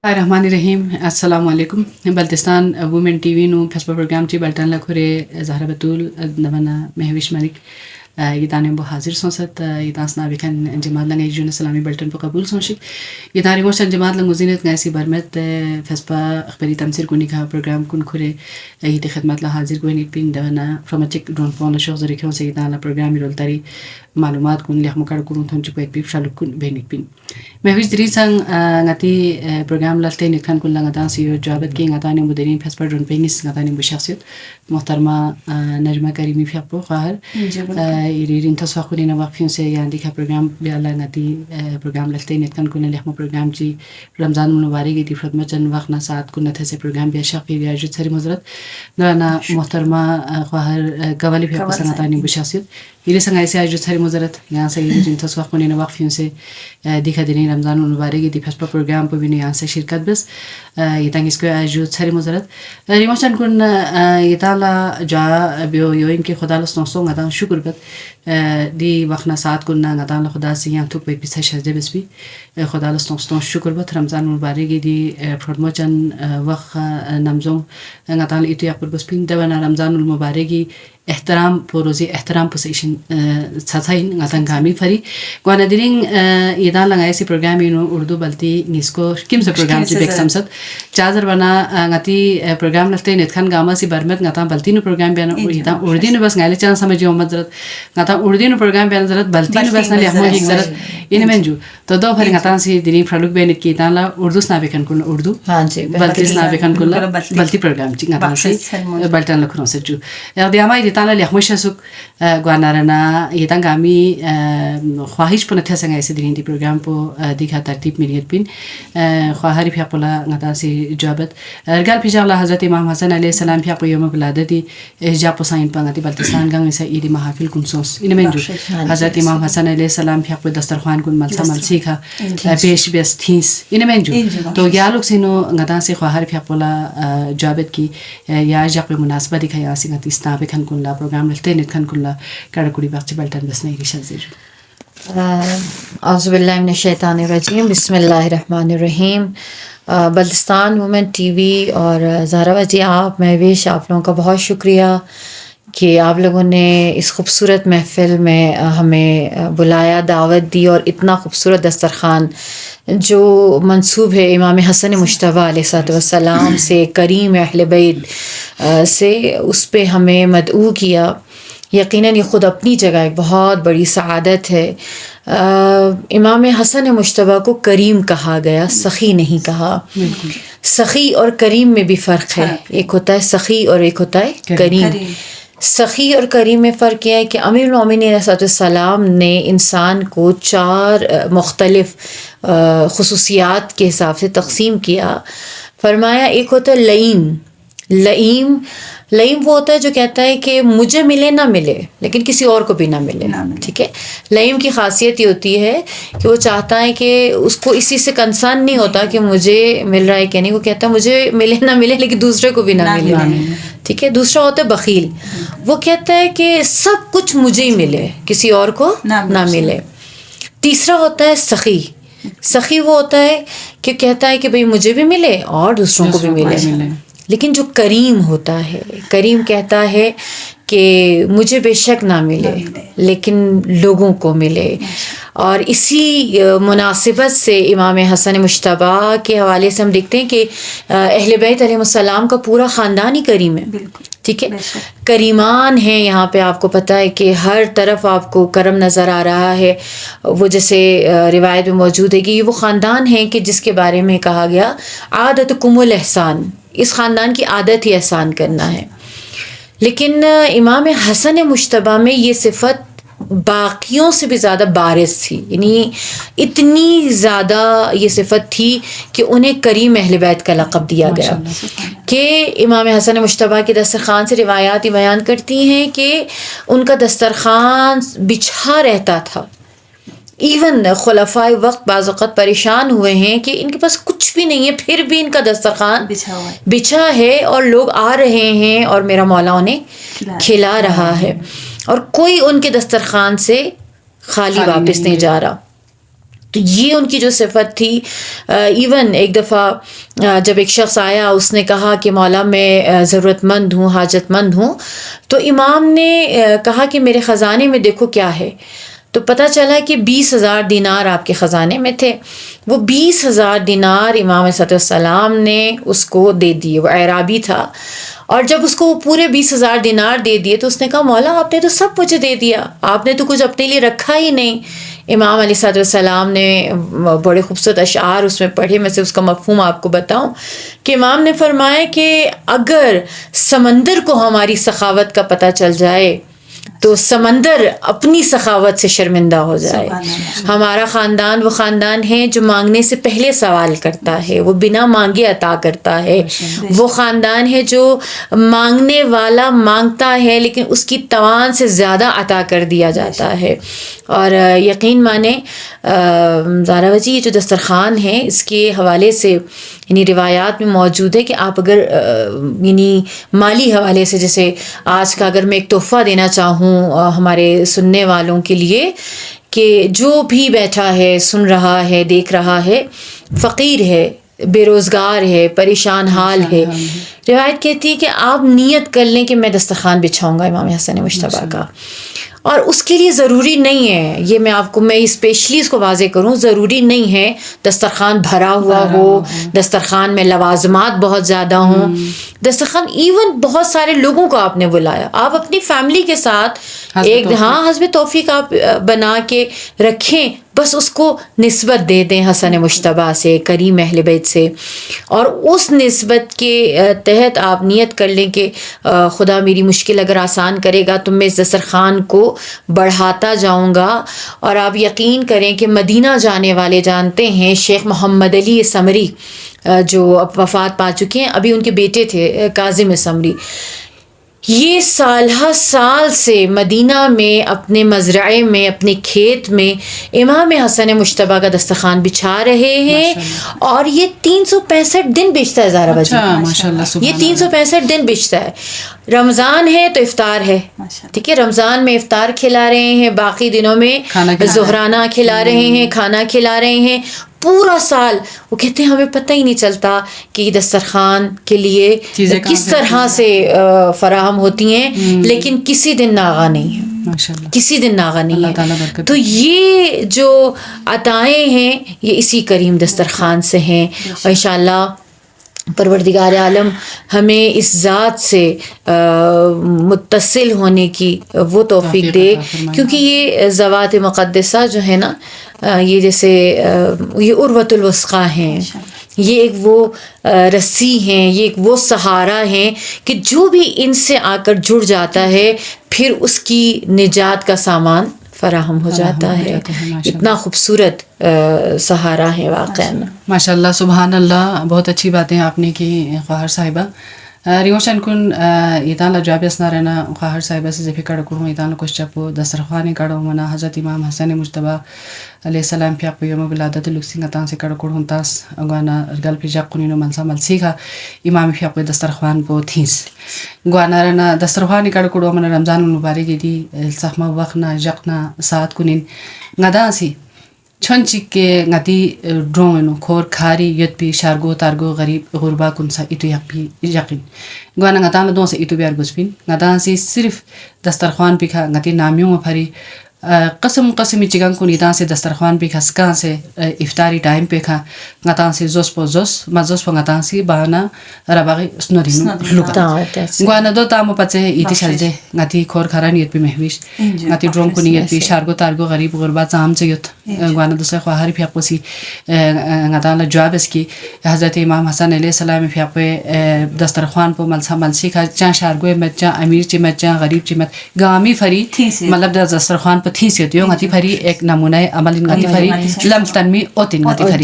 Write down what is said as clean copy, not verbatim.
الرحمن الرحیم السلام علیکم بلتستان وومن ٹی وی نو فیسبک پروگرام چی بلٹن لکھورے زہرا بتول دمنا مہوش ملک یدان بو حاضر سونست یدان سنا بکن جماعت لنگ ایجون سلامی بلٹن پو قبول سونشی یدان ریموشن جماعت لنگ مزینت نایسی برمت فیسبا اخباری تمثیل کنی کا پروگرام کن کھورے ایت خدمت لا حاضر گوینی پین دمنا فرمچک ڈرون فون شوق زری کھون سے یدان لا پروگرام رول تاری معلومات کن لیخ مکار کرون تھون چکو ایک بیف شالک کن بینک پین مہوش دری سنگ نتی پروگرام لالتے نکھن کن لنگتان سیو جوابت کی نگتان مدرین فیسبا ڈرون پینگس نگتان بشخصیت محترمہ نجمہ کریمی فیقو خواهر ایرین تصفاقونی نواقفین سے یاندی کا پروگرام بیالا نتی پروگرام لالتے نکھن کن لیخ پروگرام چی رمضان منواری گی تی فرد چند وقت نا ساعت کن نتے سے پروگرام بیا شاقی بیا جد سری مزرت نرانا محترمہ خواهر گوالی فیقو سنگتانی بشخصیت یہ سنگ ایسے آج ساری مزرت یہاں سے جن تصویروں نے واقفیوں سے دکھا دینی رمضان المبارک کی فیسبک پروگرام کو بھی نہیں یہاں سے شرکت بس یہ تنگ اس کو آج ساری مزرت ریموشن کن یہ تالا جا بیو یو ان کے خدا لسنوسوں گا شکر بت دی وقنا سات کن گا تالا خدا سے یہاں تو پہ پیسہ شہزے بس بھی خدا لسنوسوں شکر بت رمضان المبارک کی دی فرموچن وقت نمزوں گا تالا اتیا پر بس پین دبنا رمضان المبارک کی احترام پروزی احترام پوزیشن ساتھاین غتان گامی فری گوانا دیرین یدان لنگا ایسی پروگرامی نو اردو بلتی نیسکو کم سے پروگرام چی بیک سمسد چازر بنا غتی پروگرام لگتے نتخان گاما سی برمت غتان بلتی نو پروگرام بیانا یدان اردی نو بس غیلی چان سمجھی اومد زرد غتان اردی نو پروگرام بیانا زرد بلتی نو بس نلی احمد یک زرد این منجو تو دو پھر غتان سی دیرین فرلوک بینت کی یدان لا اردو سنا بیکن کن اردو بلتی سنا بیکن کن بلتی پروگرام چی غتان سی بلتن لکھرون سے جو اقدیاما تانا لیخموشا سوک گوانارنا یہ تنگامی خواہش پو نتھا سنگا ایسے دینی دی پروگرام پو دیکھا ترتیب میریت پین خواہری پھیا پولا غتا سی جوابت رگال پیجا اللہ حضرت امام حسن علیہ السلام پھیا پو یوم ولادتی حجاب پو سائن پانگا تی بلتستان گنگ ایسا ایدی محافل کن سوس ان میں جو حضرت امام حسن علیہ السلام پھیا پو دسترخوان کن ملسا ملسی کھا پیش بیس تھینس ان میں جو تو یا لوگ سینو غتا سی خواہر پھیا پولا جوابت کی یا جا پو مناسبہ دکھا یا سی غتی ستابے کھن کن پروگرام لگتے نتخن کلا کڑکوڑی باقی بلٹن بس نہیں ریشن زیر اعوذ باللہ من الشیطان الرجیم بسم اللہ الرحمن الرحیم. بلتستان وومن ٹی وی اور زہرا باجی آپ مہوش آپ لوگوں کا بہت شکریہ کہ آپ لوگوں نے اس خوبصورت محفل میں ہمیں بلایا دعوت دی اور اتنا خوبصورت دسترخوان جو منسوب ہے امام حسن مجتبیٰ علیہ السلام سے کریم اہل بیت سے اس پہ ہمیں مدعو کیا. یقیناً یہ خود اپنی جگہ ایک بہت بڑی سعادت ہے. امام حسن مجتبیٰ کو کریم کہا گیا، سخی نہیں کہا. سخی اور کریم میں بھی فرق ہے، ایک ہوتا ہے سخی اور ایک ہوتا ہے کریم. سخی اور کریم میں فرق یہ ہے کہ امیر المومنین علیہ السلام نے انسان کو 4 مختلف خصوصیات کے حساب سے تقسیم کیا. فرمایا ایک ہوتا ہے لئیم وہ ہوتا ہے جو کہتا ہے کہ مجھے ملے نہ ملے لیکن کسی اور کو بھی نہ ملے. ٹھیک ہے، لئیم کی خاصیت یہ ہوتی ہے کہ وہ چاہتا ہے کہ اس کو اسی سے کنسرن نہیں ہوتا کہ مجھے مل رہا ہے کہ نہیں، وہ کہتا ہے مجھے ملے نہ ملے لیکن دوسرے کو بھی نہ ملے. ٹھیک ہے. دوسرا ہوتا ہے بخیل، وہ کہتا ہے کہ سب کچھ مجھے ہی ملے کسی اور کو نہ ملے. تیسرا ہوتا ہے سخی وہ ہوتا ہے کہ کہتا ہے کہ بھئی مجھے بھی ملے اور دوسروں کو بھی ملے. لیکن جو کریم ہوتا ہے، کریم کہتا ہے کہ مجھے بے شک نہ ملے لیکن لوگوں کو ملے. اور اسی مناسبت سے امام حسن مجتبیٰ کے حوالے سے ہم دیکھتے ہیں کہ اہل بیت علیہ السلام کا پورا خاندان ہی کریم ہے. ٹھیک ہے، کریمان ہیں. یہاں پہ آپ کو پتہ ہے کہ ہر طرف آپ کو کرم نظر آ رہا ہے. وہ جیسے روایت میں موجود ہے کہ یہ وہ خاندان ہیں کہ جس کے بارے میں کہا گیا عادتکم الاحسان، اس خاندان کی عادت ہی احسان کرنا ہے. لیکن امام حسن مجتبیٰ میں یہ صفت باقیوں سے بھی زیادہ بارز تھی، یعنی اتنی زیادہ یہ صفت تھی کہ انہیں کریم اہل بیت کا لقب دیا گیا. کہ امام حسن مجتبیٰ کے دسترخوان سے روایات بیان کرتی ہیں کہ ان کا دسترخوان بچھا رہتا تھا. ایون خلفاء وقت بعض اوقات پریشان ہوئے ہیں کہ ان کے پاس کچھ بھی نہیں ہے پھر بھی ان کا دسترخوان بچھا ہے اور لوگ آ رہے ہیں اور میرا مولا انہیں کھلا رہا ہے اور کوئی ان کے دسترخوان سے خالی واپس نہیں جا رہا. تو یہ ان کی جو صفت تھی. ایون ایک دفعہ جب ایک شخص آیا, اس نے کہا کہ مولا میں ضرورت مند ہوں, حاجت مند ہوں, تو امام نے کہا کہ میرے خزانے میں دیکھو کیا ہے. تو پتہ چلا کہ 20,000 دینار آپ کے خزانے میں تھے. وہ 20,000 دینار امام صلی اللہ علیہ وسلم نے اس کو دے دیے. وہ اعرابی تھا, اور جب اس کو وہ پورے 20,000 دینار دے دیے تو اس نے کہا مولا آپ نے تو سب مجھے دے دیا, آپ نے تو کچھ اپنے لیے رکھا ہی نہیں. امام علیہ الصلوۃ والسلام نے بڑے خوبصورت اشعار اس میں پڑھے. میں سے اس کا مفہوم آپ کو بتاؤں کہ امام نے فرمایا کہ اگر سمندر کو ہماری سخاوت کا پتہ چل جائے تو سمندر اپنی سخاوت سے شرمندہ ہو جائے. ہمارا خاندان وہ خاندان ہے جو مانگنے سے پہلے سوال کرتا ہے, وہ بنا مانگے عطا کرتا ہے. وہ خاندان ہے جو مانگنے والا مانگتا ہے لیکن اس کی توان سے زیادہ عطا کر دیا جاتا ہے. اور یقین مانیں زہرا باجی, یہ جو دسترخوان ہے اس کے حوالے سے یعنی روایات میں موجود ہے کہ آپ اگر یعنی مالی حوالے سے, جیسے آج کا اگر میں ایک تحفہ دینا چاہوں ہمارے سننے والوں کے لیے, کہ جو بھی بیٹھا ہے, سن رہا ہے, دیکھ رہا ہے, فقیر ہے, بے روزگار ہے, پریشان حال ہے, روایت کہتی ہے کہ آپ نیت کر لیں کہ میں دسترخوان بچھاؤں گا امام حسن مجتبیٰ کا. اور اس کے لیے ضروری نہیں ہے, یہ میں آپ کو میں اسپیشلی اس کو واضح کروں, ضروری نہیں ہے دسترخوان بھرا ہوا ہو, دسترخوان میں لوازمات بہت زیادہ ہوں. دسترخوان ایون بہت سارے لوگوں کو آپ نے بلایا, آپ اپنی فیملی کے ساتھ ایک حسب توفیق آپ بنا کے رکھیں, بس اس کو نسبت دے دیں حسن مجتبیٰ سے, کریم اہل بیت سے, اور اس نسبت کے تحت آپ نیت کر لیں کہ خدا میری مشکل اگر آسان کرے گا تو میں اس دسترخوان کو بڑھاتا جاؤں گا. اور آپ یقین کریں کہ مدینہ جانے والے جانتے ہیں شیخ محمد علی سمری جو اب وفات پا چکے ہیں, ابھی ان کے بیٹے تھے کاظم سمری, یہ سالہ سال سے مدینہ میں اپنے مزرعے میں, اپنے کھیت میں امام حسن مجتبیٰ کا دسترخوان بچھا رہے ہیں. اور یہ 365 دن بچتا ہے زہرا باجی, یہ 365 دن بچتا ہے. رمضان ہے تو افطار ہے, ٹھیک ہے, رمضان میں افطار کھلا رہے ہیں, باقی دنوں میں ظہرانہ کھلا رہے ہیں, کھانا کھلا رہے ہیں. پورا سال وہ کہتے ہیں ہمیں پتہ ہی نہیں چلتا کہ یہ دسترخوان کے لیے کس طرح سے فراہم ہوتی ہیں, لیکن کسی دن ناغہ نہیں ہے, کسی دن ناغہ نہیں ہے. تو یہ جو عطائیں ہیں یہ اسی کریم دسترخوان سے ہیں, اور انشاءاللہ پروردگار عالم ہمیں اس ذات سے متصل ہونے کی وہ توفیق دے, کیونکہ یہ ذوات مقدسہ جو ہے نا, یہ جیسے یہ عروۃ الوثقیٰ ہیں, یہ ایک وہ رسی ہیں, یہ ایک وہ سہارا ہیں کہ جو بھی ان سے آ کر جڑ جاتا ہے پھر اس کی نجات کا سامان فراہم ہو جاتا ہے. اتنا خوبصورت سہارا ہے واقعا. ماشاء اللہ, سبحان اللہ, بہت اچھی باتیں آپ نے کی خواہر صاحبہ. ریوشن کن ایتان لجواب اسنا رہنا خواہر صاحبہ سے زفی کڑکو ہوں, ایتان لکوش چپو دسترخوان کڑو منا حضرت امام حسن مجتبیٰ علیہ السلام پی اقو یوم ولادت لکسنگ اتان سے کڑکو ہوں تاس گوانا گل پی جاق کنینو منسا ملسیخا امام پی اقو دسترخوان پو تھینس گوانا رہنا دسترخوان کڑکو منا رمضان المبارک دی سخمہ وقنا جقنا سات کنین غدا سی چھنچک کے غتی ڈرونو کھور کھاری یت پی شارگو تارگو غریب غربا کنسا ایتو یک پی یقین گوانا غتا دون سے ایتو بیار گسپین غدا سی صرف دسترخوان پی کھا غتی نامیوں پھری قسم قسمی چگن کو نیتان سے دسترخوان پہ کھسکان سے افطاری ٹائم پہ کھا غتان سے زوس پو زوس مزوس پو غتان سے بانا رباغی سنورینو لکتا گوانا دو تامو پچے ایتی شلجے غتی کھور کھارا نیت پی محویش غتی ڈرون کو نیت پی شارگو تارگو غریب غربات زام چیت گوانا دوسرے خواہری پی اقو سی غتان لجواب اس کی حضرت امام حسن علیہ السلام پی اقو دسترخوان پو ملسا ملسی کھا چاں شارگو مت چاں امیر چی مت چاں غریب چی مت گامی فری مطلب دسترخوان پو تھی سے تو غتی پھری ایک نمونہ عمل غتی پھری لم تنمی اوتن غتی پھری